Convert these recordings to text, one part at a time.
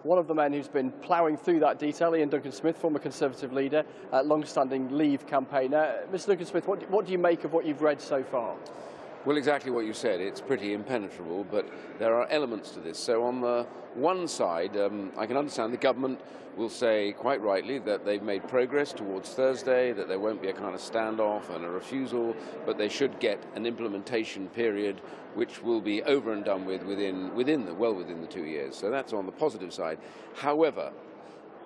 one of the men who's been ploughing through that detail, Ian Duncan-Smith, former Conservative leader, long-standing Leave campaigner. Mr Duncan-Smith, what do you make of what you've read so far? Well, exactly what you said. It's pretty impenetrable, but there are elements to this. So on the one side, I can understand the government will say, quite rightly, that they've made progress towards Thursday, that there won't be a kind of standoff and a refusal, but they should get an implementation period which will be over and done with within the 2 years. So that's on the positive side. However,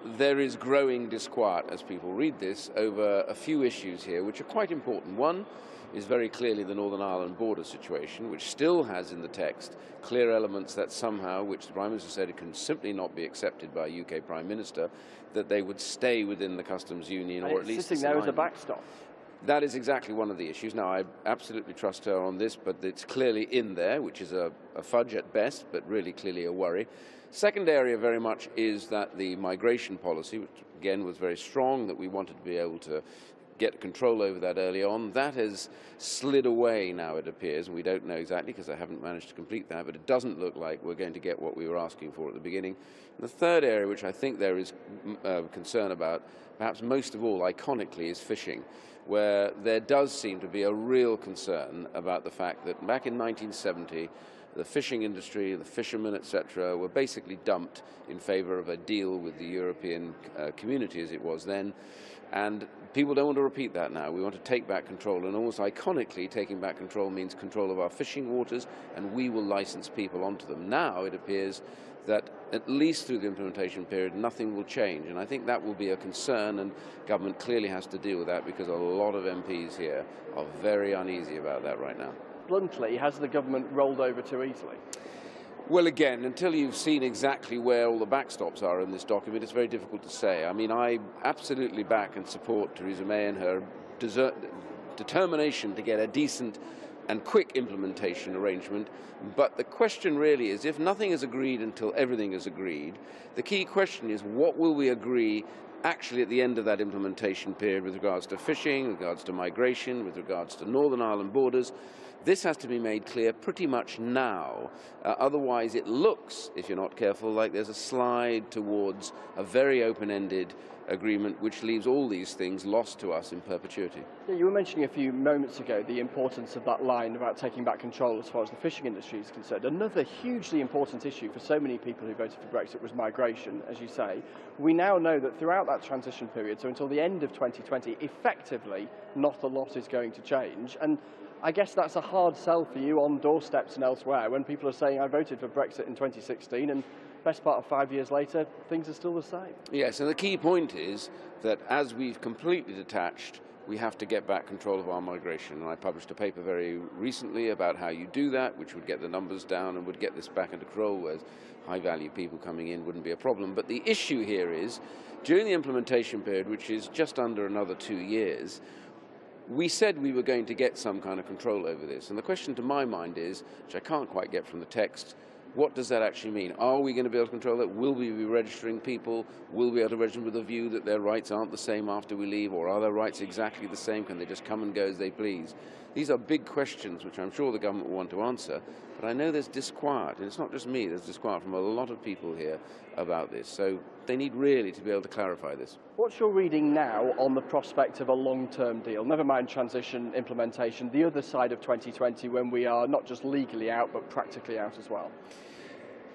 there is growing disquiet as people read this over a few issues here which are quite important. One is very clearly the Northern Ireland border situation, which still has in the text clear elements that somehow, which the Prime Minister said it can simply not be accepted by a UK Prime Minister, that they would stay within the customs union, or at least sitting there as a backstop. That is exactly one of the issues. Now, I absolutely trust her on this, but it's clearly in there, which is a fudge at best, but really clearly a worry. Second area very much is that the migration policy, which again was very strong, that we wanted to be able to get control over that early on, that has slid away now, it appears, and we don't know exactly because I haven't managed to complete that, but it doesn't look like we're going to get what we were asking for at the beginning. And the third area, which I think there is concern about, perhaps most of all iconically, is fishing, where there does seem to be a real concern about the fact that back in 1970, the fishing industry, the fishermen, etc., were basically dumped in favour of a deal with the European community as it was then. And people don't want to repeat that now. We want to take back control, and almost iconically, taking back control means control of our fishing waters, and we will license people onto them. Now it appears that at least through the implementation period, nothing will change, and I think that will be a concern, and government clearly has to deal with that because a lot of MPs here are very uneasy about that right now. Bluntly, has the government rolled over too easily? Well, again, until you've seen exactly where all the backstops are in this document, it's very difficult to say. I mean, I absolutely back and support Theresa May and her determination to get a decent and quick implementation arrangement. But the question really is, if nothing is agreed until everything is agreed, the key question is, what will we agree actually at the end of that implementation period with regards to fishing, with regards to migration, with regards to Northern Ireland borders? This has to be made clear pretty much now. Otherwise it looks, if you're not careful, like there's a slide towards a very open-ended agreement which leaves all these things lost to us in perpetuity. Yeah, you were mentioning a few moments ago the importance of that line about taking back control as far as the fishing industry is concerned. Another hugely important issue for so many people who voted for Brexit was migration, as you say. We now know that throughout that transition period, so until the end of 2020, effectively not a lot is going to change. And I guess that's a hard sell for you on doorsteps and elsewhere when people are saying, I voted for Brexit in 2016 and best part of 5 years later, things are still the same. Yes, and the key point is that as we've completely detached, we have to get back control of our migration. And I published a paper very recently about how you do that, which would get the numbers down and would get this back into control, whereas high-value people coming in wouldn't be a problem. But the issue here is, during the implementation period, which is just under another 2 years, we said we were going to get some kind of control over this. And the question to my mind is, which I can't quite get from the text, what does that actually mean? Are we going to be able to control that? Will we be registering people? Will we be able to register with a view that their rights aren't the same after we leave, or are their rights exactly the same? Can they just come and go as they please? These are big questions which I'm sure the government will want to answer, but I know there's disquiet, and it's not just me, there's disquiet from a lot of people here about this, so they need really to be able to clarify this. What's your reading now on the prospect of a long-term deal? Never mind transition, implementation, the other side of 2020 when we are not just legally out, but practically out as well.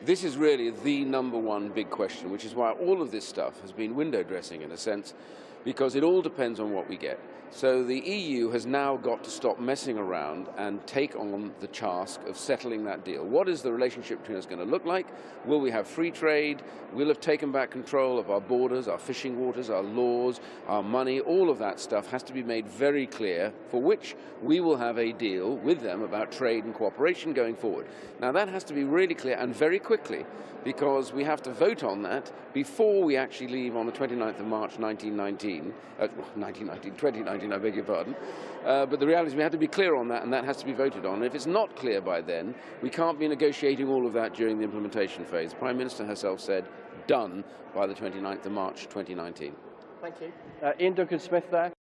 This is really the number one big question, which is why all of this stuff has been window dressing in a sense, because it all depends on what we get. So the EU has now got to stop messing around and take on the task of settling that deal. What is the relationship between us going to look like? Will we have free trade? We'll have taken back control of our borders, our fishing waters, our laws, our money. All of that stuff has to be made very clear, for which we will have a deal with them about trade and cooperation going forward. Now that has to be really clear and very quickly, because we have to vote on that before we actually leave on the 29th of March 2019, I beg your pardon. But the reality is we have to be clear on that, and that has to be voted on. And if it's not clear by then, we can't be negotiating all of that during the implementation phase. The Prime Minister herself said, done by the 29th of March 2019. Thank you. Ian Duncan-Smith there.